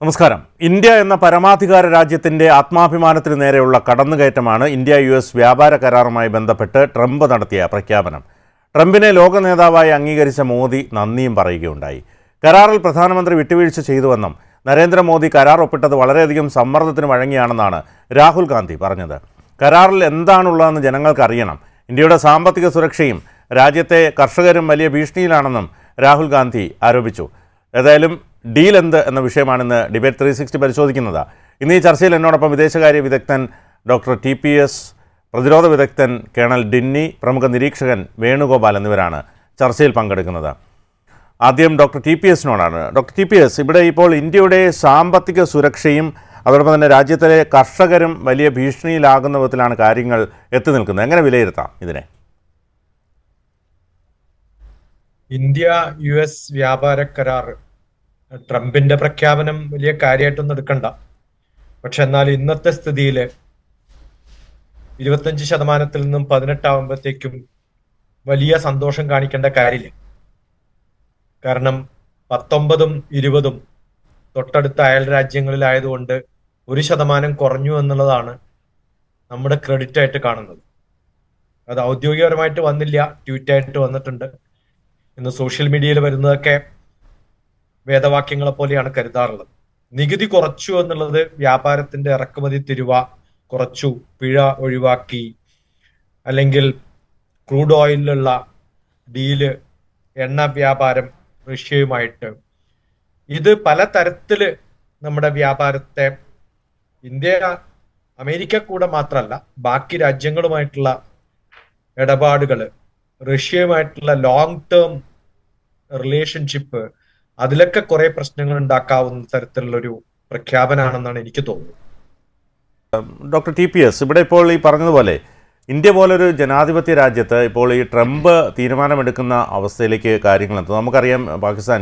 നമസ്കാരം. ഇന്ത്യ എന്ന പരമാധികാര രാജ്യത്തിന്റെ ആത്മാഭിമാനത്തിന് നേരെയുള്ള കടന്നുകയറ്റമാണ് ഇന്ത്യ US വ്യാപാര കരാറുമായി ബന്ധപ്പെട്ട് ട്രംപ് നടത്തിയ പ്രഖ്യാപനം. ട്രംപിനെ ലോക നേതാവായി അംഗീകരിച്ച മോദി നന്ദിയും പറയുകയുണ്ടായി. കരാറിൽ പ്രധാനമന്ത്രി വിട്ടുവീഴ്ച ചെയ്തുവെന്നും നരേന്ദ്രമോദി കരാർ ഒപ്പിട്ടത് വളരെയധികം സമ്മർദ്ദത്തിന് വഴങ്ങിയാണെന്നാണ് രാഹുൽ ഗാന്ധി പറഞ്ഞത്. കരാറിൽ എന്താണുള്ളതെന്ന് ജനങ്ങൾക്കറിയണം. ഇന്ത്യയുടെ സാമ്പത്തിക സുരക്ഷയും രാജ്യത്തെ കർഷകരും വലിയ ഭീഷണിയിലാണെന്നും രാഹുൽ ഗാന്ധി ആരോപിച്ചു. ഏതായാലും ഡീൽ എന്ത് എന്ന വിഷയമാണിന്ന് ഡിബേറ്റ് 360 പരിശോധിക്കുന്നത്. ഇന്ന് ഈ ചർച്ചയിൽ എന്നോടൊപ്പം വിദേശകാര്യ വിദഗ്ധൻ ഡോക്ടർ TPS, പ്രതിരോധ വിദഗ്ധൻ കേണൽ ഡിന്നി, പ്രമുഖ നിരീക്ഷകൻ വേണുഗോപാൽ എന്നിവരാണ് ചർച്ചയിൽ പങ്കെടുക്കുന്നത്. ആദ്യം ഡോക്ടർ TPSനോടാണ്. ഡോക്ടർ TPS, ഇവിടെ ഇപ്പോൾ ഇന്ത്യയുടെ സാമ്പത്തിക സുരക്ഷയും അതോടൊപ്പം തന്നെ രാജ്യത്തിലെ കർഷകരും വലിയ ഭീഷണിയിലാകുന്ന വിധത്തിലാണ് കാര്യങ്ങൾ എത്തി നിൽക്കുന്നത്. എങ്ങനെ വിലയിരുത്താം ഇതിനെ? ഇന്ത്യ US വ്യാപാര കരാർ ട്രംപിന്റെ പ്രഖ്യാപനം വലിയ കാര്യമായിട്ടൊന്നും എടുക്കണ്ട. പക്ഷെ എന്നാൽ ഇന്നത്തെ സ്ഥിതിയിൽ 25% നിന്നും 18 ആവുമ്പോഴത്തേക്കും വലിയ സന്തോഷം കാണിക്കേണ്ട കാര്യമില്ല. കാരണം 19ഉം 20ഉം തൊട്ടടുത്ത അയൽ രാജ്യങ്ങളിലായതുകൊണ്ട് 1% കുറഞ്ഞു എന്നുള്ളതാണ് നമ്മുടെ ക്രെഡിറ്റ് ആയിട്ട് കാണുന്നത്. അത് ഔദ്യോഗികപരമായിട്ട് വന്നില്ല, ട്വീറ്റായിട്ട് വന്നിട്ടുണ്ട്. ഇന്ന് സോഷ്യൽ മീഡിയയിൽ വരുന്നതൊക്കെ വേദവാക്യങ്ങളെ പോലെയാണ് കരുതാറുള്ളത്. നികുതി കുറച്ചു എന്നുള്ളത് വ്യാപാരത്തിന്റെ ഇറക്കുമതി തിരുവ കുറച്ചു, പിഴ ഒഴിവാക്കി, അല്ലെങ്കിൽ ക്രൂഡ് ഓയിലുള്ള ഡീല്, എണ്ണ വ്യാപാരം റഷ്യയുമായിട്ട്, ഇത് പല തരത്തില് നമ്മുടെ വ്യാപാരത്തെ ഇന്ത്യ അമേരിക്ക കൂടെ മാത്രമല്ല ബാക്കി രാജ്യങ്ങളുമായിട്ടുള്ള ഇടപാടുകള്, റഷ്യയുമായിട്ടുള്ള ലോങ് ടേം റിലേഷൻഷിപ്പ്, അതിലൊക്കെ കുറെ പ്രശ്നങ്ങൾ ഉണ്ടാക്കാവുന്ന തരത്തിലുള്ളൊരു പ്രഖ്യാപനമാണെന്നാണ് എനിക്ക് തോന്നുന്നത്. ഡോക്ടർ TPS, ഇവിടെ ഇപ്പോൾ ഈ പറഞ്ഞതുപോലെ ഇന്ത്യ പോലൊരു ജനാധിപത്യ രാജ്യത്ത് ഇപ്പോൾ ഈ ട്രംപ് തീരുമാനമെടുക്കുന്ന അവസ്ഥയിലേക്ക് കാര്യങ്ങൾ എത്തും. നമുക്കറിയാം,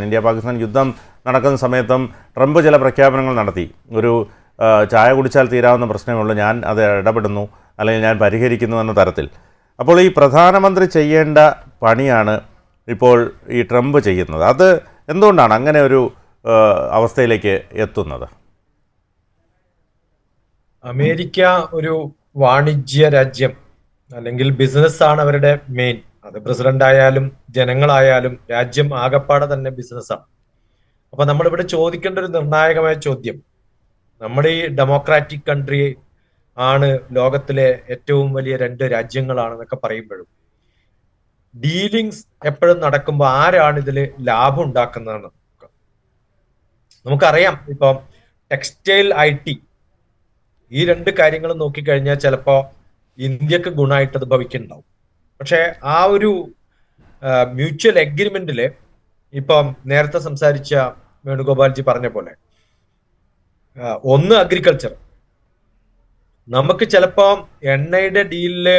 ഇന്ത്യ പാകിസ്ഥാൻ യുദ്ധം നടക്കുന്ന സമയത്തും ട്രംപ് ചില പ്രഖ്യാപനങ്ങൾ നടത്തി. ഒരു ചായ കുടിച്ചാൽ തീരാവുന്ന പ്രശ്നമുള്ളൂ, ഞാൻ അത് ഇടപെടുന്നു അല്ലെങ്കിൽ ഞാൻ പരിഹരിക്കുന്നു എന്ന തരത്തിൽ. അപ്പോൾ ഈ പ്രധാനമന്ത്രി ചെയ്യേണ്ട പണിയാണ് ഇപ്പോൾ ഈ ട്രംപ് ചെയ്യുന്നത്. അത് എന്തുകൊണ്ടാണ് അങ്ങനെ ഒരു അവസ്ഥയിലേക്ക് എത്തുന്നത്? അമേരിക്ക ഒരു വാണിജ്യ രാജ്യം, അല്ലെങ്കിൽ ബിസിനസ് ആണ് അവരുടെ മെയിൻ. അത് പ്രസിഡന്റ് ആയാലും ജനങ്ങളായാലും രാജ്യം ആകപ്പാടെ തന്നെ ബിസിനസ്സാണ്. അപ്പൊ നമ്മളിവിടെ ചോദിക്കേണ്ട ഒരു നിർണായകമായ ചോദ്യം, നമ്മുടെ ഈ ഡെമോക്രാറ്റിക് കൺട്രി ആണ് ലോകത്തിലെ ഏറ്റവും വലിയ 2 രാജ്യങ്ങളാണെന്നൊക്കെ പറയുമ്പോഴും ഡീലിങ്സ് എപ്പോഴും നടക്കുമ്പോൾ ആരാണ് ഇതിൽ ലാഭം ഉണ്ടാക്കുന്നതെന്ന് നമുക്കറിയാം. ഇപ്പം ടെക്സ്റ്റൈൽ, IT ഈ 2 കാര്യങ്ങളും നോക്കിക്കഴിഞ്ഞാൽ ചിലപ്പോ ഇന്ത്യക്ക് ഗുണമായിട്ട് അത് ഭവിക്കുന്നുണ്ടാവും. പക്ഷെ ആ ഒരു മ്യൂച്വൽ എഗ്രിമെന്റില് ഇപ്പം നേരത്തെ സംസാരിച്ച വേണുഗോപാൽജി പറഞ്ഞ പോലെ, ഒന്ന് അഗ്രികൾച്ചർ, നമുക്ക് ചിലപ്പോ എണ്ണയുടെ ഡീലില്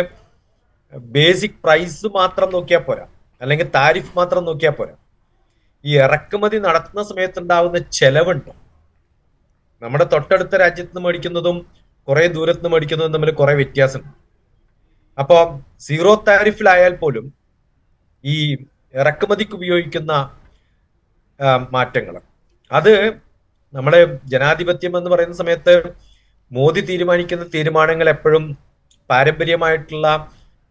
ബേസിക് പ്രൈസ് മാത്രം നോക്കിയാൽ പോരാ, അല്ലെങ്കിൽ താരിഫ് മാത്രം നോക്കിയാൽ പോരാ. ഈ ഇറക്കുമതി നടത്തുന്ന സമയത്തുണ്ടാവുന്ന ചെലവുണ്ട്. നമ്മുടെ തൊട്ടടുത്ത രാജ്യത്ത് നിന്ന് മേടിക്കുന്നതും കുറെ ദൂരത്ത് നിന്ന് മേടിക്കുന്നതും തമ്മിൽ കുറെ വ്യത്യാസമുണ്ട്. അപ്പൊ സീറോ താരിഫിലായാൽ പോലും ഈ ഇറക്കുമതിക്ക് ഉപയോഗിക്കുന്ന മാറ്റങ്ങൾ, അത് നമ്മുടെ ജനാധിപത്യം എന്ന് പറയുന്ന സമയത്ത് മോദി തീരുമാനിക്കുന്ന തീരുമാനങ്ങൾ എപ്പോഴും പാരമ്പര്യമായിട്ടുള്ള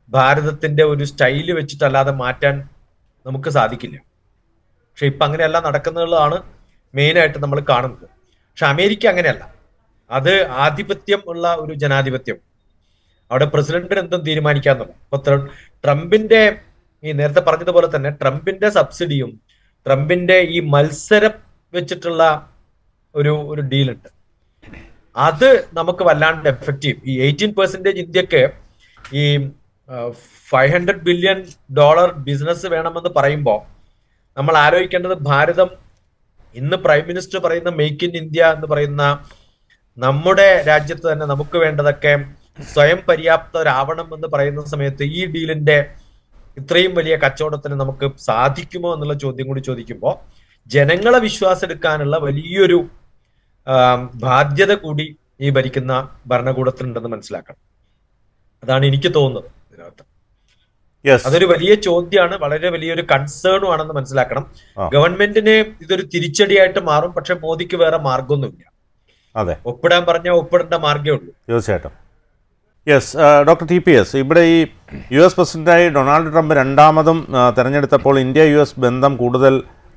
ഭാരതത്തിന്റെ ഒരു സ്റ്റൈല് വെച്ചിട്ടല്ലാതെ മാറ്റാൻ നമുക്ക് സാധിക്കില്ല. പക്ഷെ ഇപ്പൊ അങ്ങനെയല്ല നടക്കുന്നതാണ് മെയിനായിട്ട് നമ്മൾ കാണുന്നത്. പക്ഷെ അമേരിക്ക അങ്ങനെയല്ല. അത് ആധിപത്യം ഉള്ള ഒരു ജനാധിപത്യം. അവിടെ പ്രസിഡന്റിന് എന്തും തീരുമാനിക്കാന്നുള്ള. അപ്പൊ ട്രംപിന്റെ ഈ നേരത്തെ പറഞ്ഞതുപോലെ തന്നെ ട്രംപിന്റെ സബ്സിഡിയും ട്രംപിന്റെ ഈ മത്സരം വെച്ചിട്ടുള്ള ഒരു ഡീലുണ്ട്. അത് നമുക്ക് വല്ലാണ്ട് എഫക്റ്റീവ്. ഈ 18% ഇന്ത്യക്ക് ഈ $500 ബില്യൺ ബിസിനസ് വേണമെന്ന് പറയുമ്പോൾ നമ്മൾ ആലോചിക്കേണ്ടത്, ഭാരതം ഇന്ന് പ്രൈം മിനിസ്റ്റർ പറയുന്ന മേക്ക് ഇൻ ഇന്ത്യ എന്ന് പറയുന്ന നമ്മുടെ രാജ്യത്ത് തന്നെ നമുക്ക് വേണ്ടതൊക്കെ സ്വയം പര്യാപ്തരാവണം എന്ന് പറയുന്ന സമയത്ത് ഈ ഡീലിന്റെ ഇത്രയും വലിയ കച്ചവടത്തിന് നമുക്ക് സാധിക്കുമോ എന്നുള്ള ചോദ്യം കൂടി ചോദിക്കുമ്പോൾ ജനങ്ങളെ വിശ്വാസം എടുക്കാനുള്ള വലിയൊരു ബാധ്യത കൂടി ഈ ഭരിക്കുന്ന ഭരണകൂടത്തിനുണ്ടെന്ന് മനസ്സിലാക്കണം. അതാണ് എനിക്ക് തോന്നുന്നത് ഇതിനകത്ത്. യെസ്. അതൊരു വലിയ ചോദ്യമാണ്, വളരെ വലിയൊരു കൺസേണും ആണെന്ന് മനസ്സിലാക്കണം. ആ, ഗവൺമെന്റിന് ഇതൊരു തിരിച്ചടിയായിട്ട് മാറും. പക്ഷെ മോദിക്ക് വേറെ മാർഗമൊന്നുമില്ല. അതെ, ഒപ്പിടാൻ പറഞ്ഞാൽ ഒപ്പിടേണ്ട മാർഗ്ഗമേ ഉള്ളൂ. തീർച്ചയായിട്ടും. യെസ്. ഡോക്ടർ TPS, ഇവിടെ ഈ US പ്രസിഡന്റായി ഡൊണാൾഡ് ട്രംപ് രണ്ടാമതും തെരഞ്ഞെടുത്തപ്പോൾ ഇന്ത്യ US ബന്ധം കൂടുതൽ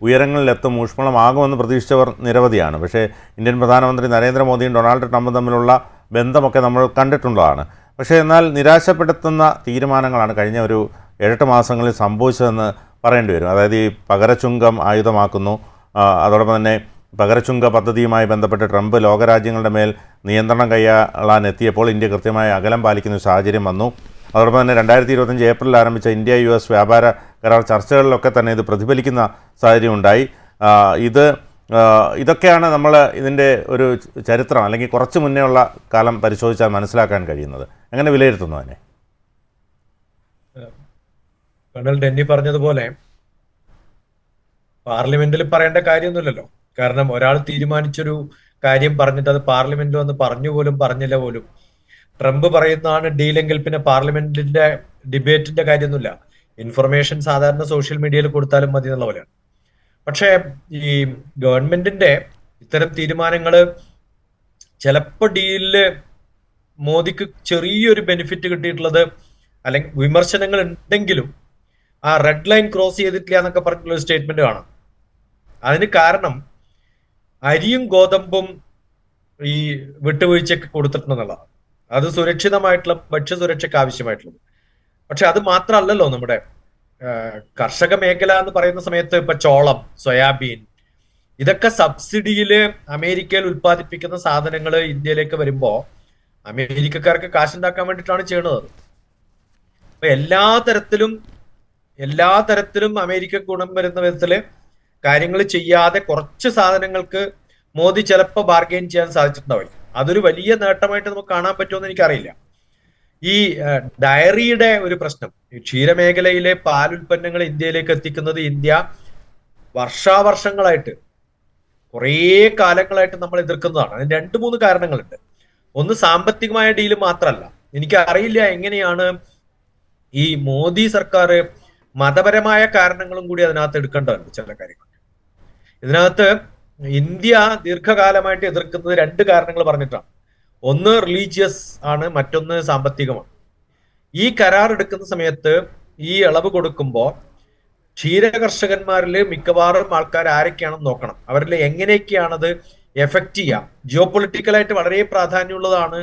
ഉയരങ്ങളിലെത്തും, ഊഷ്മളമാകുമെന്ന് പ്രതീക്ഷിച്ചവർ നിരവധിയാണ്. പക്ഷേ ഇന്ത്യൻ പ്രധാനമന്ത്രി നരേന്ദ്രമോദിയും ഡൊണാൾഡ് ട്രംപും തമ്മിലുള്ള ബന്ധമൊക്കെ നമ്മൾ കണ്ടിട്ടുള്ളതാണ്. പക്ഷേ എന്നാൽ നിരാശപ്പെടുത്തുന്ന തീരുമാനങ്ങളാണ് കഴിഞ്ഞ ഒരു 7-8 മാസങ്ങളിൽ സംഭവിച്ചതെന്ന് പറയേണ്ടി വരും. അതായത് ഈ പകരച്ചുങ്കം ആയുധമാക്കുന്നു, അതോടൊപ്പം തന്നെ പകരച്ചുങ്ക പദ്ധതിയുമായി ബന്ധപ്പെട്ട് ട്രംപ് ലോകരാജ്യങ്ങളുടെ മേൽ നിയന്ത്രണം കൈയാളാൻ എത്തിയപ്പോൾ ഇന്ത്യ കൃത്യമായ അകലം പാലിക്കുന്ന ഒരു സാഹചര്യം വന്നു. അതോടൊപ്പം തന്നെ 2025 ഏപ്രിലിൽ ആരംഭിച്ച ഇന്ത്യ US വ്യാപാര കരാർ ചർച്ചകളിലൊക്കെ തന്നെ ഇത് പ്രതിഫലിക്കുന്ന സാഹചര്യം ഉണ്ടായി. ഇതൊക്കെയാണ് നമ്മൾ ഇതിൻ്റെ ഒരു ചരിത്രം, അല്ലെങ്കിൽ കുറച്ച് മുന്നേ ഉള്ള കാലം പരിശോധിച്ചാൽ മനസ്സിലാക്കാൻ കഴിയുന്നത്. എങ്ങനെ വിലയിരുത്തുന്നു അതിനെ? കേണൽ ഡെന്നി പറഞ്ഞതുപോലെ പാർലമെന്റിൽ പറയേണ്ട കാര്യമൊന്നുമില്ലല്ലോ. കാരണം ഒരാൾ തീരുമാനിച്ചൊരു കാര്യം പറഞ്ഞിട്ട് അത് പാർലമെന്റിൽ വന്ന് പറഞ്ഞു പോലും പറഞ്ഞില്ല പോലും. ട്രംപ് പറയുന്നതാണ് ഡീലെങ്കിൽ പിന്നെ പാർലമെന്റിന്റെ ഡിബേറ്റിന്റെ കാര്യമൊന്നുമില്ല. ഇൻഫർമേഷൻ സാധാരണ സോഷ്യൽ മീഡിയയിൽ കൊടുത്താലും മതി എന്നുള്ള പോലെയാണ്. പക്ഷേ ഈ ഗവൺമെന്റിന്റെ ഇത്തരം തീരുമാനങ്ങൾ ചിലപ്പോൾ ഡീലില് മോദിക്ക് ചെറിയൊരു ബെനിഫിറ്റ് കിട്ടിയിട്ടുള്ളത്, അല്ലെങ്കിൽ വിമർശനങ്ങൾ ഉണ്ടെങ്കിലും ആ റെഡ് ലൈൻ ക്രോസ് ചെയ്തിട്ടില്ല എന്നൊക്കെ പറഞ്ഞിട്ടുള്ള ഒരു സ്റ്റേറ്റ്മെന്റ് കാണാം. അതിന് കാരണം അരിയും ഗോതമ്പും ഈ വിട്ടുവീഴ്ചയ്ക്ക് കൊടുത്തിട്ടുണ്ടെന്നുള്ളതാണ്. അത് സുരക്ഷിതമായിട്ടുള്ള ഭക്ഷ്യസുരക്ഷയ്ക്ക് ആവശ്യമായിട്ടുള്ളത്. പക്ഷെ അത് മാത്രമല്ലല്ലോ നമ്മുടെ കർഷക മേഖല എന്ന് പറയുന്ന സമയത്ത് ഇപ്പൊ ചോളം, സോയാബീൻ, ഇതൊക്കെ സബ്സിഡിയില് അമേരിക്കയിൽ ഉൽപ്പാദിപ്പിക്കുന്ന സാധനങ്ങൾ ഇന്ത്യയിലേക്ക് വരുമ്പോ അമേരിക്കക്കാർക്ക് കാശുണ്ടാക്കാൻ വേണ്ടിയിട്ടാണ് ചെയ്യണത്. അപ്പൊ എല്ലാ തരത്തിലും അമേരിക്ക ഗുണം വരുന്ന വിധത്തില് കാര്യങ്ങൾ ചെയ്യാതെ കുറച്ച് സാധനങ്ങൾക്ക് മോദി ചിലപ്പോൾ ബാർഗെയിൻ ചെയ്യാൻ സാധിച്ചിട്ടുണ്ടാവില്ല. അതൊരു വലിയ നേട്ടമായിട്ട് നമുക്ക് കാണാൻ പറ്റുമെന്ന് എനിക്കറിയില്ല. ഈ ഡയറിയുടെ ഒരു പ്രശ്നം, ക്ഷീരമേഖലയിലെ പാലുൽപ്പന്നങ്ങൾ ഇന്ത്യയിലേക്ക് എത്തിക്കുന്നത് ഇന്ത്യ വർഷാവർഷങ്ങളായിട്ട് കുറേ കാലങ്ങളായിട്ട് നമ്മൾ എതിർക്കുന്നതാണ്. അതിന് 2-3 കാരണങ്ങളുണ്ട്. ഒന്ന് സാമ്പത്തികമായ ഡീല് മാത്രമല്ല. എനിക്കറിയില്ല എങ്ങനെയാണ് ഈ മോദി സർക്കാർ മതപരമായ കാരണങ്ങളും കൂടി അതിനകത്ത് എടുക്കേണ്ടതുണ്ട്. ചില കാര്യങ്ങൾ ഇതിനകത്ത് ഇന്ത്യ ദീർഘകാലമായിട്ട് എതിർക്കുന്നത് 2 കാരണങ്ങൾ പറഞ്ഞിട്ടാണ്. ഒന്ന് റിലീജിയസ് ആണ്, മറ്റൊന്ന് സാമ്പത്തികമാണ്. ഈ കരാർ എടുക്കുന്ന സമയത്ത് ഈ ഇളവ് കൊടുക്കുമ്പോൾ ക്ഷീര കർഷകന്മാരിൽ മിക്കവാറും ആൾക്കാർ ആരൊക്കെയാണെന്ന് നോക്കണം. അവരിൽ എങ്ങനെയൊക്കെയാണത് എഫക്റ്റ് ചെയ്യാം. ജിയോ പൊളിറ്റിക്കലായിട്ട് വളരെ പ്രാധാന്യമുള്ളതാണ്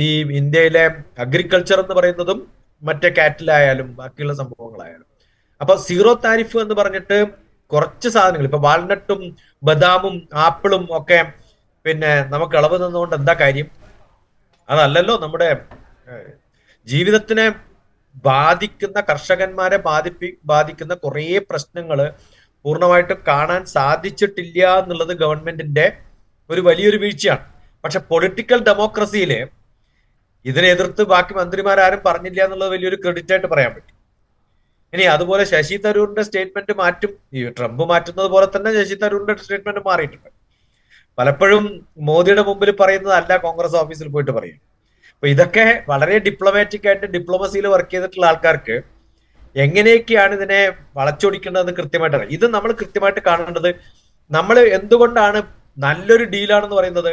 ഈ ഇന്ത്യയിലെ അഗ്രികൾച്ചർ എന്ന് പറയുന്നതും മറ്റേ കാറ്റിലായാലും ബാക്കിയുള്ള സംഭവങ്ങളായാലും. അപ്പൊ സീറോ താരിഫ് എന്ന് പറഞ്ഞിട്ട് കുറച്ച് സാധനങ്ങൾ, ഇപ്പൊ വാൾനട്ടും ബദാമും ആപ്പിളും ഒക്കെ പിന്നെ നമുക്ക് ഇളവ് നിന്നുകൊണ്ട് എന്താ കാര്യം? അതല്ലല്ലോ നമ്മുടെ ജീവിതത്തിനെ ബാധിക്കുന്ന, കർഷകന്മാരെ ബാധിക്കുന്ന കുറേ പ്രശ്നങ്ങള് പൂർണ്ണമായിട്ടും കാണാൻ സാധിച്ചിട്ടില്ല എന്നുള്ളത് ഗവൺമെന്റിന്റെ ഒരു വലിയൊരു വീഴ്ചയാണ്. പക്ഷെ പൊളിറ്റിക്കൽ ഡെമോക്രസിയില് ഇതിനെ എതിർത്ത് ബാക്കി മന്ത്രിമാരും പറഞ്ഞില്ല എന്നുള്ളത് വലിയൊരു ക്രെഡിറ്റ് ആയിട്ട് പറയാൻ പറ്റും. ഇനി അതുപോലെ ശശി തരൂരിന്റെ സ്റ്റേറ്റ്മെന്റ് മാറ്റും. ഈ ട്രംപ് മാറ്റുന്നത് പോലെ തന്നെ ശശി തരൂരിന്റെ സ്റ്റേറ്റ്മെന്റ് മാറിയിട്ടുണ്ട്. പലപ്പോഴും മോദിയുടെ മുമ്പിൽ പറയുന്നതല്ല കോൺഗ്രസ് ഓഫീസിൽ പോയിട്ട് പറയും. അപ്പൊ ഇതൊക്കെ വളരെ ഡിപ്ലോമാറ്റിക് ആയിട്ട് ഡിപ്ലോമസിയിൽ വർക്ക് ചെയ്തിട്ടുള്ള ആൾക്കാർക്ക് എങ്ങനെയൊക്കെയാണ് ഇതിനെ വളച്ചൊടിക്കേണ്ടതെന്ന് കൃത്യമായിട്ട് അറിയാം. ഇത് നമ്മൾ കൃത്യമായിട്ട് കാണേണ്ടത്, നമ്മൾ എന്തുകൊണ്ടാണ് നല്ലൊരു ഡീലാണെന്ന് പറയുന്നത്.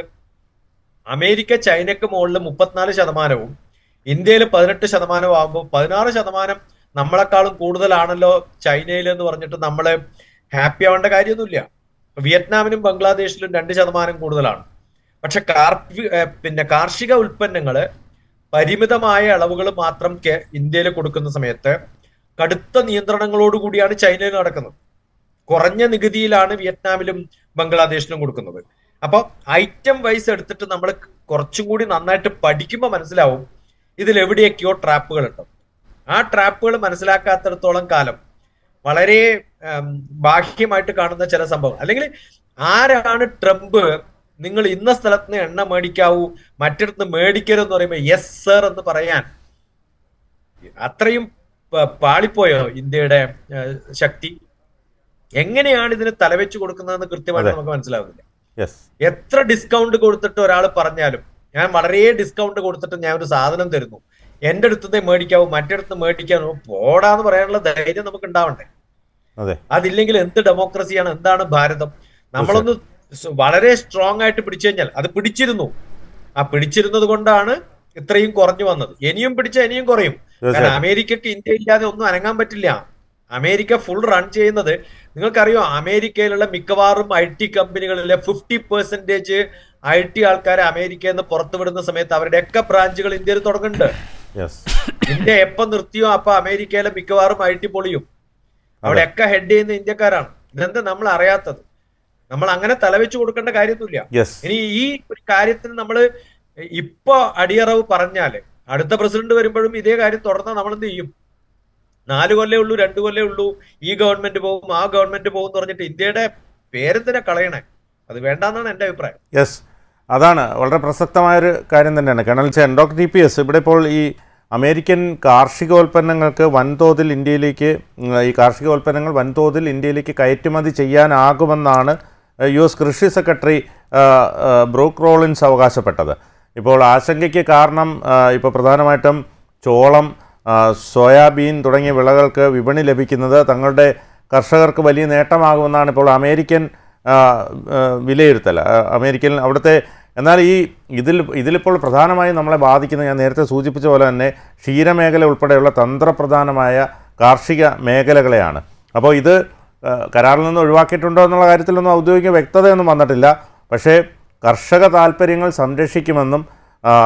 അമേരിക്ക ചൈനക്ക് മുകളിൽ 34%, ഇന്ത്യയിൽ 18% ആകുമ്പോൾ 16% നമ്മളെക്കാളും കൂടുതലാണല്ലോ ചൈനയിൽ എന്ന് പറഞ്ഞിട്ട് നമ്മള് ഹാപ്പി ആവേണ്ട കാര്യമൊന്നുമില്ല. വിയറ്റ്നാമിനും ബംഗ്ലാദേശിലും 2% കൂടുതലാണ്. പക്ഷെ കാർഷിക ഉൽപ്പന്നങ്ങള് പരിമിതമായ അളവുകൾ മാത്രം ഇന്ത്യയിൽ കൊടുക്കുന്ന സമയത്ത് കടുത്ത നിയന്ത്രണങ്ങളോടുകൂടിയാണ് ചൈനയിൽ നടക്കുന്നത്. കുറഞ്ഞ നികുതിയിലാണ് വിയറ്റ്നാമിലും ബംഗ്ലാദേശിലും കൊടുക്കുന്നത്. അപ്പൊ ഐറ്റം വൈസ് എടുത്തിട്ട് നമ്മൾ കുറച്ചും കൂടി നന്നായിട്ട് പഠിക്കുമ്പോൾ മനസ്സിലാവും ഇതിൽ എവിടെയൊക്കെയോ ട്രാപ്പുകൾ ഉണ്ട്. ആ ട്രാപ്പുകൾ മനസ്സിലാക്കാത്തിടത്തോളം കാലം വളരെ ബാഹ്യമായിട്ട് കാണുന്ന ചില സംഭവം, അല്ലെങ്കിൽ ആരാണ് ട്രംപ് നിങ്ങൾ ഇന്ന സ്ഥലത്ത് നിന്ന് എണ്ണ മേടിക്കാവൂ മറ്റിടത്ത് മേടിക്കരുതെന്ന് പറയുമ്പോൾ യെസ് സർ എന്ന് പറയാൻ അത്രയും പാളിപ്പോയോ ഇന്ത്യയുടെ ശക്തി? എങ്ങനെയാണ് ഇതിന് തലവെച്ച് കൊടുക്കുന്നതെന്ന് കൃത്യമായിട്ട് നമുക്ക് മനസ്സിലാവുന്നില്ല. എത്ര ഡിസ്കൗണ്ട് കൊടുത്തിട്ട് ഒരാൾ പറഞ്ഞാലും, ഞാൻ വളരെ ഡിസ്കൗണ്ട് കൊടുത്തിട്ട് ഞാൻ ഒരു സാധനം തരുന്നു, എന്റെ അടുത്തുനിന്ന് മേടിക്കാവൂ, മറ്റടുത്ത് മേടിക്കാവൂ, പോടാന്ന് പറയാനുള്ള ധൈര്യം നമുക്ക് ഉണ്ടാവണ്ടേ? അതെ. അതില്ലെങ്കിൽ എന്ത് ഡെമോക്രസിയാണ്, എന്താണ് ഭാരതം? നമ്മളൊന്ന് വളരെ സ്ട്രോങ് ആയിട്ട് പിടിച്ചു കഴിഞ്ഞാൽ, അത് പിടിച്ചിരുന്നു, ആ പിടിച്ചിരുന്നത് കൊണ്ടാണ് ഇത്രയും കുറഞ്ഞു വന്നത്. ഇനിയും പിടിച്ചാൽ ഇനിയും കുറയും. കാരണം അമേരിക്കക്ക് ഇന്ത്യ ഇല്ലാതെ ഒന്നും അനങ്ങാൻ പറ്റില്ല. അമേരിക്ക ഫുൾ റൺ ചെയ്യുന്നത്, നിങ്ങൾക്കറിയോ, അമേരിക്കയിലുള്ള മിക്കവാറും IT കമ്പനികളിലെ 50% IT ആൾക്കാരെ അമേരിക്കയിൽ നിന്ന് പുറത്തുവിടുന്ന സമയത്ത് അവരുടെയൊക്കെ ബ്രാഞ്ചുകൾ ഇന്ത്യയിൽ തുടങ്ങുന്നുണ്ട്. ഇന്ത്യ എപ്പം നിർത്തിയോ അപ്പൊ അമേരിക്കയിലെ മിക്കവാറും IT പൊളിയും. അവിടെയൊക്കെ ഹെഡ് ചെയ്യുന്ന ഇന്ത്യക്കാരാണ്. ഇതെന്താ നമ്മൾ അറിയാത്തത്? നമ്മൾ അങ്ങനെ തലവെച്ച് കൊടുക്കേണ്ട കാര്യമൊന്നുമില്ല. ഇനി ഈ ഒരു കാര്യത്തിന് നമ്മൾ ഇപ്പൊ അടിയറവ് പറഞ്ഞാല് അടുത്ത പ്രസിഡന്റ് വരുമ്പോഴും ഇതേ കാര്യം തുടർന്നാൽ നമ്മൾ എന്ത് ചെയ്യും? 4 കൊല്ലേ ഉള്ളൂ, 2 കൊല്ലേ ഉള്ളൂ, ഈ ഗവൺമെന്റ് പോകും, ആ ഗവൺമെന്റ് പോകും എന്ന് പറഞ്ഞിട്ട് ഇന്ത്യയുടെ പേരെന്തിനാ കളയണേ? അത് വേണ്ടെന്നാണ് എന്റെ അഭിപ്രായം. അതാണ് വളരെ പ്രസക്തമായൊരു കാര്യം തന്നെയാണ്. കേണൽ ചാൻ, ഡോക്ടർ TPS, ഇവിടെ ഇപ്പോൾ ഈ അമേരിക്കൻ കാർഷികോൽപ്പന്നങ്ങൾക്ക് വൻതോതിൽ ഇന്ത്യയിലേക്ക്, ഈ കാർഷികോൽപ്പന്നങ്ങൾ വൻതോതിൽ ഇന്ത്യയിലേക്ക് കയറ്റുമതി ചെയ്യാനാകുമെന്നാണ് US കൃഷി സെക്രട്ടറി ബ്രൂക്ക് റോളിൻസ് അവകാശപ്പെട്ടത്. ഇപ്പോൾ ആശങ്കയ്ക്ക് കാരണം ഇപ്പോൾ പ്രധാനമായിട്ടും ചോളം, സോയാബീൻ തുടങ്ങിയ വിളകൾക്ക് വിപണി ലഭിക്കുന്നത് തങ്ങളുടെ കർഷകർക്ക് വലിയ നേട്ടമാകുമെന്നാണ് ഇപ്പോൾ അമേരിക്കൻ വിലയിരുത്തൽ. അമേരിക്കൻ അവിടുത്തെ, എന്നാൽ ഇതിലിപ്പോൾ പ്രധാനമായും നമ്മളെ ബാധിക്കുന്ന, ഞാൻ നേരത്തെ സൂചിപ്പിച്ച പോലെ തന്നെ ക്ഷീരമേഖല ഉൾപ്പെടെയുള്ള തന്ത്രപ്രധാനമായ കാർഷിക മേഖലകളെയാണ്. അപ്പോൾ ഇത് കരാറിൽ നിന്ന് ഒഴിവാക്കിയിട്ടുണ്ടോ എന്നുള്ള കാര്യത്തിലൊന്നും ഔദ്യോഗിക വ്യക്തതയൊന്നും വന്നിട്ടില്ല. പക്ഷേ കർഷക താല്പര്യങ്ങൾ സംരക്ഷിക്കുമെന്നും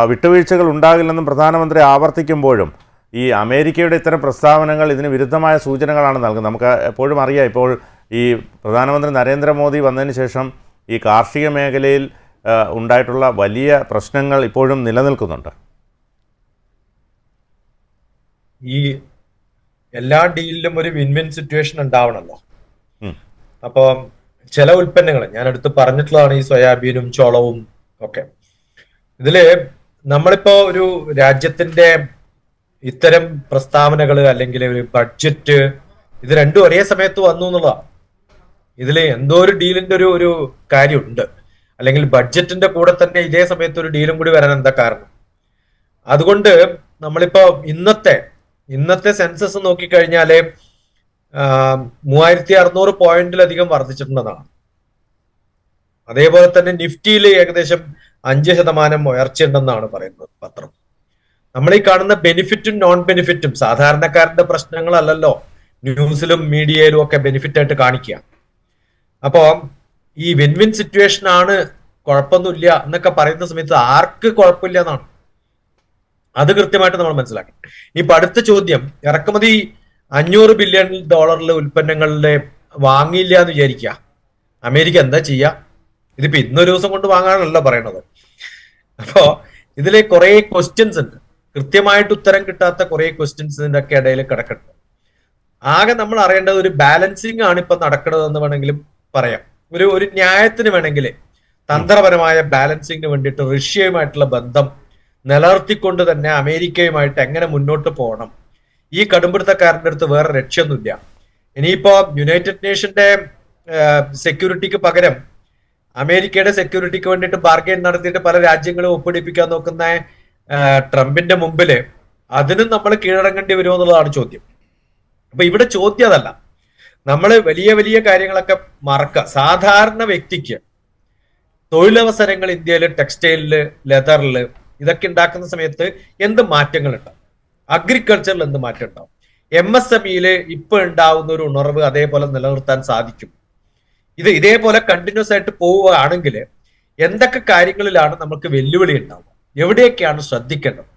വിട്ടുവീഴ്ചകൾ ഉണ്ടാകില്ലെന്നും പ്രധാനമന്ത്രി ആവർത്തിക്കുമ്പോഴും ഈ അമേരിക്കയുടെ ഇത്തരം പ്രസ്താവനകൾ ഇതിന് വിരുദ്ധമായ സൂചനകളാണ് നൽകുന്നത്. നമുക്ക് എപ്പോഴും അറിയാം, ഇപ്പോൾ ഈ പ്രധാനമന്ത്രി നരേന്ദ്രമോദി വന്നതിന് ശേഷം ഈ കാർഷിക മേഖലയിൽ ഉണ്ടായിട്ടുള്ള വലിയ പ്രശ്നങ്ങൾ ഇപ്പോഴും നിലനിൽക്കുന്നുണ്ട്. ഈ എല്ലാ ഡീലിലും ഒരു വിൻ സിറ്റുവേഷൻ ഉണ്ടാവണമല്ലോ. അപ്പോൾ ചില ഉൽപ്പന്നങ്ങൾ ഞാൻ എടുത്ത് പറഞ്ഞിട്ടുള്ളതാണ്, ഈ സോയാബീനും ചോളവും ഒക്കെ. ഇതില് നമ്മളിപ്പോ ഒരു രാജ്യത്തിന്റെ ഇത്തരം പ്രസ്താവനകൾ അല്ലെങ്കിൽ ഒരു ബഡ്ജറ്റ്, ഇത് രണ്ടും ഒരേ സമയത്ത് വന്നു എന്നുള്ളതാണ്. ഇതില് എന്തോ ഒരു ഡീലിന്റെ ഒരു കാര്യമുണ്ട്. അല്ലെങ്കിൽ ബഡ്ജറ്റിന്റെ കൂടെ തന്നെ ഇതേ സമയത്ത് ഒരു ഡീലും കൂടി വരാൻ എന്താ കാരണം? അതുകൊണ്ട് നമ്മളിപ്പോ ഇന്നത്തെ സെൻസസ് നോക്കിക്കഴിഞ്ഞാല് 3600 പോയിന്റിലധികം വർദ്ധിച്ചിട്ടുണ്ടെന്നാണ്. അതേപോലെ തന്നെ നിഫ്റ്റിയിൽ ഏകദേശം 5% ഉയർച്ചയുണ്ടെന്നാണ് പറയുന്നത് പത്രം. നമ്മൾ ഈ കാണുന്ന ബെനിഫിറ്റും നോൺ ബെനിഫിറ്റും സാധാരണക്കാരന്റെ പ്രശ്നങ്ങളല്ലല്ലോ ന്യൂസിലും മീഡിയയിലും ഒക്കെ ബെനിഫിറ്റ് ആയിട്ട് കാണിക്കുക. അപ്പോ ഈ വിൻ സിറ്റുവേഷൻ ആണ്, കുഴപ്പമൊന്നുമില്ല എന്നൊക്കെ പറയുന്ന സമയത്ത് ആർക്ക് കുഴപ്പമില്ല എന്നാണ്. അത് കൃത്യമായിട്ട് നമ്മൾ മനസ്സിലാക്കണം. ഇപ്പൊ അടുത്ത ചോദ്യം, ഇറക്കുമതി $500 ബില്യൺ ഉൽപ്പന്നങ്ങളിലെ വാങ്ങിയില്ല എന്ന് വിചാരിക്കുക, അമേരിക്ക എന്താ ചെയ്യുക? ഇതിപ്പോ ഇന്നൊരു ദിവസം കൊണ്ട് വാങ്ങാനല്ല പറയണത്. അപ്പോ ഇതിലെ കുറെ ക്വസ്റ്റ്യൻസ് ഉണ്ട്, കൃത്യമായിട്ട് ഉത്തരം കിട്ടാത്ത കുറെ ക്വസ്റ്റ്യൻസിന്റെ ഒക്കെ ഇടയിൽ കിടക്കുന്നുണ്ട്. ആകെ നമ്മൾ അറിയേണ്ടത് ഒരു ബാലൻസിങ് ആണ് ഇപ്പൊ നടക്കുന്നതെന്ന് വേണമെങ്കിലും പറയാം. ഒരു ന്യായത്തിന് വേണമെങ്കിൽ തന്ത്രപരമായ ബാലൻസിങ്ങിന് വേണ്ടിയിട്ട് റഷ്യയുമായിട്ടുള്ള ബന്ധം നിലനിർത്തിക്കൊണ്ട് തന്നെ അമേരിക്കയുമായിട്ട് എങ്ങനെ മുന്നോട്ട് പോകണം, ഈ കടുംപിടുത്തക്കാരന്റെ അടുത്ത് വേറെ രക്ഷയൊന്നുമില്ല. ഇനിയിപ്പോ യുണൈറ്റഡ് നേഷന്റെ സെക്യൂരിറ്റിക്ക് പകരം അമേരിക്കയുടെ സെക്യൂരിറ്റിക്ക് വേണ്ടിയിട്ട് ബാർഗെയിൻ നടത്തിയിട്ട് പല രാജ്യങ്ങളും ഒപ്പിടിപ്പിക്കാൻ നോക്കുന്ന ട്രംപിന്റെ മുമ്പില് അതിനും നമ്മൾ കീഴടങ്ങേണ്ടി വരുമോ എന്നുള്ളതാണ് ചോദ്യം. അപ്പൊ ഇവിടെ ചോദ്യം അതല്ല, നമ്മൾ വലിയ വലിയ കാര്യങ്ങളൊക്കെ മറക്കുക. സാധാരണ വ്യക്തിക്ക് തൊഴിലവസരങ്ങൾ ഇന്ത്യയിൽ ടെക്സ്റ്റൈലില്, ലെതറില് ഇതൊക്കെ ഉണ്ടാക്കുന്ന സമയത്ത് എന്ത് മാറ്റങ്ങൾ ഉണ്ടാവും? അഗ്രികൾച്ചറിൽ എന്ത് മാറ്റം ഉണ്ടാവും? MSMEയില് ഇപ്പൊ ഉണ്ടാവുന്ന ഒരു ഉണർവ് അതേപോലെ നിലനിർത്താൻ സാധിക്കും? ഇതേപോലെ കണ്ടിന്യൂസ് ആയിട്ട് പോവുകയാണെങ്കിൽ എന്തൊക്കെ കാര്യങ്ങളിലാണ് നമുക്ക് വെല്ലുവിളി ഉണ്ടാവുക? എവിടെയൊക്കെയാണ് ശ്രദ്ധിക്കേണ്ടത്?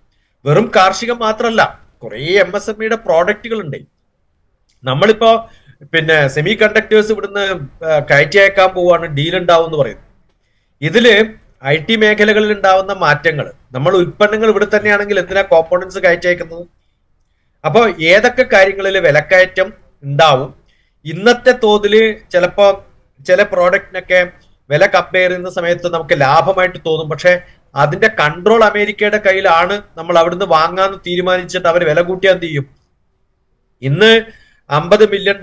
വെറും കാർഷികം മാത്രമല്ല, കുറെ MSMEയുടെ പ്രോഡക്റ്റുകൾ ഉണ്ട്. നമ്മളിപ്പോ സെമി കണ്ടക്ടേഴ്സ് ഇവിടുന്ന് കയറ്റി അയക്കാൻ പോവാണ്, ഡീൽ ഉണ്ടാവും എന്ന് പറയുന്നു. ഇതില് IT മേഖലകളിൽ ഉണ്ടാവുന്ന മാറ്റങ്ങൾ, നമ്മൾ ഉൽപ്പന്നങ്ങൾ ഇവിടെ തന്നെയാണെങ്കിൽ എന്തിനാ കോമ്പോണൻസ് കയറ്റി അയക്കുന്നത്? അപ്പൊ ഏതൊക്കെ കാര്യങ്ങളിൽ വിലക്കയറ്റം ഉണ്ടാവും? ഇന്നത്തെ തോതില് ചിലപ്പോ ചില പ്രോഡക്റ്റിനൊക്കെ വില കമ്പയർ ചെയ്യുന്ന സമയത്ത് നമുക്ക് ലാഭമായിട്ട് തോന്നും, പക്ഷെ അതിന്റെ കൺട്രോൾ അമേരിക്കയുടെ കയ്യിലാണ്. നമ്മൾ അവിടുന്ന് വാങ്ങാന്ന് തീരുമാനിച്ചിട്ട് അവർ വില കൂട്ടിയാൽ എന്ത് ചെയ്യും? ഇന്ന് $50 ബില്യൺ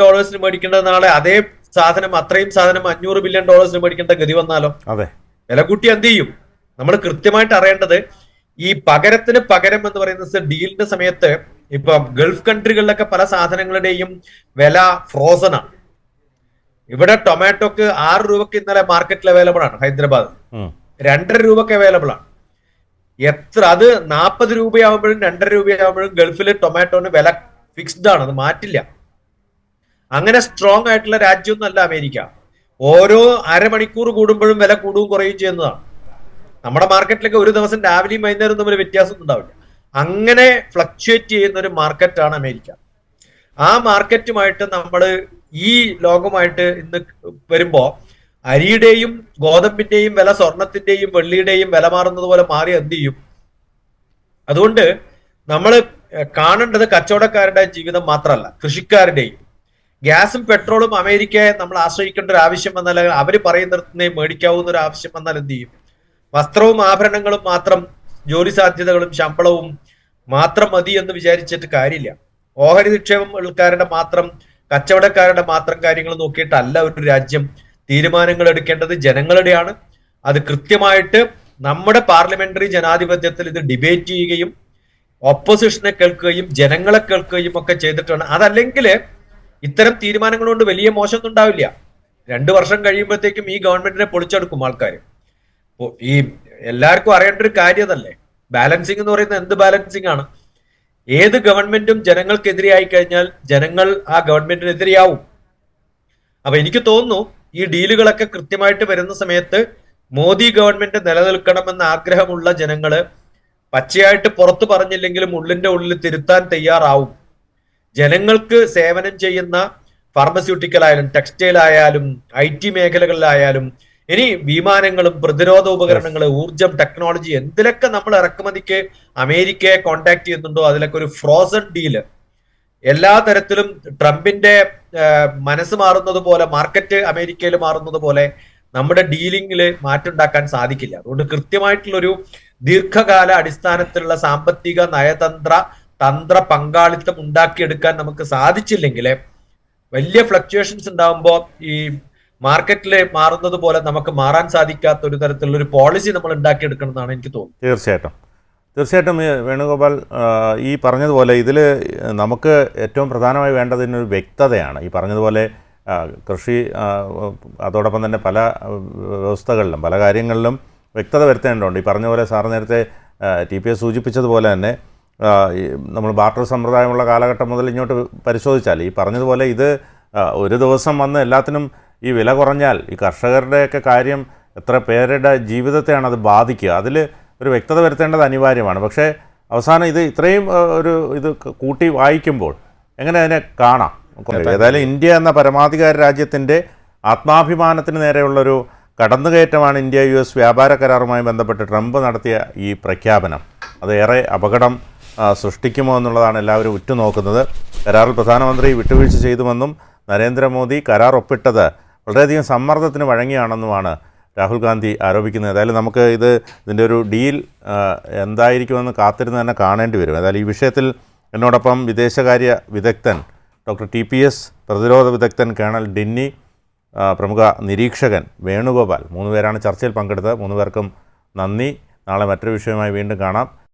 മേടിക്കേണ്ടത് നാളെ അതേ സാധനം, അത്രയും സാധനം $500 ബില്യൺ മേടിക്കേണ്ട ഗതി വന്നാലോ? അതെ, വില കൂട്ടി എന്ത് ചെയ്യും? നമ്മൾ കൃത്യമായിട്ട് അറിയേണ്ടത് ഈ പകരത്തിന് പകരം എന്ന് പറയുന്നത് ഡീലിന്റെ സമയത്ത് ഇപ്പൊ ഗൾഫ് കൺട്രികളിലൊക്കെ പല സാധനങ്ങളുടെയും വില ഫ്രോസൺ ആണ്. ഇവിടെ ടൊമാറ്റോക്ക് 6 രൂപക്ക് ഇന്നലെ മാർക്കറ്റിൽ അവൈലബിൾ ആണ്. ഹൈദരാബാദ് 2.5 രൂപക്ക് അവൈലബിൾ ആണ്. അത് 40 രൂപയാവുമ്പോഴും 2.5 രൂപയാവുമ്പോഴും ഗൾഫിൽ ടൊമാറ്റോന് വില ഫിക്സ്ഡ് ആണ്, അത് മാറ്റില്ല. അങ്ങനെ സ്ട്രോങ് ആയിട്ടുള്ള രാജ്യമൊന്നുമല്ല അമേരിക്ക. ഓരോ അരമണിക്കൂർ കൂടുമ്പോഴും വില കൂടുകയും കുറയുകയും ചെയ്യുന്നതാണ്. നമ്മുടെ മാർക്കറ്റിലൊക്കെ ഒരു ദിവസം രാവിലെയും വൈകുന്നേരം തമ്മിൽ വ്യത്യാസം ഉണ്ടാവില്ല. അങ്ങനെ ഫ്ലക്ച്വേറ്റ് ചെയ്യുന്ന ഒരു മാർക്കറ്റാണ് അമേരിക്ക. ആ മാർക്കറ്റുമായിട്ട് നമ്മൾ ഈ ലോകമായിട്ട് ഇന്ന് വരുമ്പോ അരിയുടെയും ഗോതമ്പിന്റെയും വില സ്വർണത്തിന്റെയും വെള്ളിയുടെയും വില മാറുന്നത് പോലെ മാറി എന്ത് ചെയ്യും? അതുകൊണ്ട് നമ്മൾ കാണേണ്ടത് കച്ചവടക്കാരുടെ ജീവിതം മാത്രമല്ല, കൃഷിക്കാരുടെയും. ഗ്യാസും പെട്രോളും അമേരിക്കയെ നമ്മൾ ആശ്രയിക്കേണ്ട ഒരു ആവശ്യം വന്നാൽ, അവർ പറയുന്നിടത്തുനിന്ന് മേടിക്കാവുന്ന ഒരു ആവശ്യം വന്നാൽ എന്ത് ചെയ്യും? വസ്ത്രവും ആഭരണങ്ങളും മാത്രം, ജോലി സാധ്യതകളും ശമ്പളവും മാത്രം മതി എന്ന് വിചാരിച്ചിട്ട് കാര്യമില്ല. ഓഹരി നിക്ഷേപക്കാരുടെ മാത്രം, കച്ചവടക്കാരുടെ മാത്രം കാര്യങ്ങൾ നോക്കിയിട്ടല്ല ഒരു രാജ്യം തീരുമാനങ്ങൾ എടുക്കേണ്ടത്. ജനങ്ങളുടെയാണ്. അത് കൃത്യമായിട്ട് നമ്മുടെ പാർലമെന്ററി ജനാധിപത്യത്തിൽ ഇത് ഡിബേറ്റ് ചെയ്യുകയും ഓപ്പോസിഷനെ കേൾക്കുകയും ജനങ്ങളെ കേൾക്കുകയും ഒക്കെ ചെയ്തിട്ടാണ്. അതല്ലെങ്കിൽ ഇത്തരം തീരുമാനങ്ങൾ കൊണ്ട് വലിയ മോശമൊന്നും ഉണ്ടാവില്ല. 2 വർഷം കഴിയുമ്പോഴത്തേക്കും ഈ ഗവൺമെന്റിനെ പൊളിച്ചെടുക്കും ആൾക്കാർ. ഈ എല്ലാവർക്കും അറിയേണ്ട ഒരു കാര്യം അതല്ലേ, ബാലൻസിങ് എന്ന് പറയുന്നത് എന്ത് ബാലൻസിങ് ആണ്? ഏത് ഗവൺമെന്റും ജനങ്ങൾക്കെതിരെയായി കഴിഞ്ഞാൽ ജനങ്ങൾ ആ ഗവൺമെന്റിനെതിരെയാവും. അപ്പൊ എനിക്ക് തോന്നുന്നു ഈ ഡീലുകളൊക്കെ കൃത്യമായിട്ട് വരുന്ന സമയത്ത് മോദി ഗവൺമെന്റ് നിലനിൽക്കണമെന്ന് ആഗ്രഹമുള്ള ജനങ്ങള് പച്ചയായിട്ട് പുറത്തു പറഞ്ഞില്ലെങ്കിലും ഉള്ളിന്റെ ഉള്ളിൽ തിരുത്താൻ തയ്യാറാവും. ജനങ്ങൾക്ക് സേവനം ചെയ്യുന്ന ഫാർമസ്യൂട്ടിക്കൽ ആയാലും ടെക്സ്റ്റൈൽ ആയാലും IT മേഖലകളിലായാലും ഇനി വിമാനങ്ങളും പ്രതിരോധ ഉപകരണങ്ങൾ, ഊർജം, ടെക്നോളജി എന്തിലൊക്കെ നമ്മൾ ഇറക്കുമതിക്ക് അമേരിക്കയെ കോണ്ടാക്ട് ചെയ്യുന്നുണ്ടോ അതിലൊക്കെ ഒരു ഫ്രോസൺ ഡീല് എല്ലാ തരത്തിലും ട്രംപിന്റെ മനസ്സ് മാറുന്നത് പോലെ, മാർക്കറ്റ് അമേരിക്കയിൽ മാറുന്നത് പോലെ നമ്മുടെ ഡീലിംഗിൽ മാറ്റുണ്ടാക്കാൻ സാധിക്കില്ല. അതുകൊണ്ട് കൃത്യമായിട്ടുള്ളൊരു ദീർഘകാല അടിസ്ഥാനത്തിലുള്ള സാമ്പത്തിക തന്ത്ര പങ്കാളിത്തം ഉണ്ടാക്കിയെടുക്കാൻ നമുക്ക് സാധിച്ചില്ലെങ്കിൽ വലിയ ഫ്ലക്ച്വേഷൻസ് ഉണ്ടാകുമ്പോൾ ഈ മാർക്കറ്റിൽ മാറുന്നത് പോലെ നമുക്ക് മാറാൻ സാധിക്കാത്ത ഒരു തരത്തിലുള്ള ഒരു പോളിസി നമ്മൾ ഉണ്ടാക്കിയെടുക്കണമെന്നാണ് എനിക്ക് തോന്നുന്നത്. തീർച്ചയായിട്ടും വേണുഗോപാൽ, ഈ പറഞ്ഞതുപോലെ ഇതിൽ നമുക്ക് ഏറ്റവും പ്രധാനമായി വേണ്ടതിനൊരു വ്യക്തതയാണ്. ഈ പറഞ്ഞതുപോലെ കൃഷി, അതോടൊപ്പം തന്നെ പല വ്യവസ്ഥകളിലും പല കാര്യങ്ങളിലും വ്യക്തത വരുത്തേണ്ടതുണ്ട്. ഈ പറഞ്ഞ പോലെ സാർ നേരത്തെ TPS സൂചിപ്പിച്ചതുപോലെ തന്നെ നമ്മൾ ബാർട്ടർ സമ്പ്രദായമുള്ള കാലഘട്ടം മുതൽ ഇങ്ങോട്ട് പരിശോധിച്ചാൽ ഈ പറഞ്ഞതുപോലെ ഇത് ഒരു ദിവസം വന്ന് എല്ലാത്തിനും ഈ വില കുറഞ്ഞാൽ ഈ കർഷകരുടെയൊക്കെ കാര്യം എത്ര പേരുടെ ജീവിതത്തെയാണ് അത് ബാധിക്കുക, അതിൽ ഒരു വ്യക്തത വരുത്തേണ്ടത് അനിവാര്യമാണ്. പക്ഷേ അവസാനം ഇത് ഇത്രയും ഇത് കൂട്ടി വായിക്കുമ്പോൾ എങ്ങനെ അതിനെ കാണാം? ഏതായാലും ഇന്ത്യ എന്ന പരമാധികാര രാജ്യത്തിൻ്റെ ആത്മാഭിമാനത്തിന് നേരെയുള്ളൊരു കടന്നുകയറ്റമാണ് ഇന്ത്യ US വ്യാപാര കരാറുമായി ബന്ധപ്പെട്ട് ട്രംപ് നടത്തിയ ഈ പ്രഖ്യാപനം. അത് ഏറെ അപകടം സൃഷ്ടിക്കുമോ എന്നുള്ളതാണ് എല്ലാവരും ഉറ്റുനോക്കുന്നത്. കരാറിൽ പ്രധാനമന്ത്രി വിട്ടുവീഴ്ച ചെയ്തുവെന്നും നരേന്ദ്രമോദി കരാർ ഒപ്പിട്ടത് വളരെയധികം സമ്മർദ്ദത്തിന് വഴങ്ങിയാണെന്നുമാണ് രാഹുൽ ഗാന്ധി ആരോപിക്കുന്നത്. ഏതായാലും നമുക്ക് ഇതിൻ്റെ ഒരു ഡീൽ എന്തായിരിക്കുമെന്ന് കാത്തിരുന്ന് തന്നെ കാണേണ്ടി വരും. ഏതായാലും ഈ വിഷയത്തിൽ എന്നോടൊപ്പം വിദേശകാര്യ വിദഗ്ധൻ ഡോക്ടർ TPS, പ്രതിരോധ വിദഗ്ധൻ കേണൽ ഡിന്നി, പ്രമുഖ നിരീക്ഷകൻ വേണുഗോപാൽ, 3 പേരാണ് ചർച്ചയിൽ പങ്കെടുത്തത്. 3 പേർക്കും നന്ദി. നാളെ മറ്റൊരു വിഷയവുമായി വീണ്ടും കാണാം.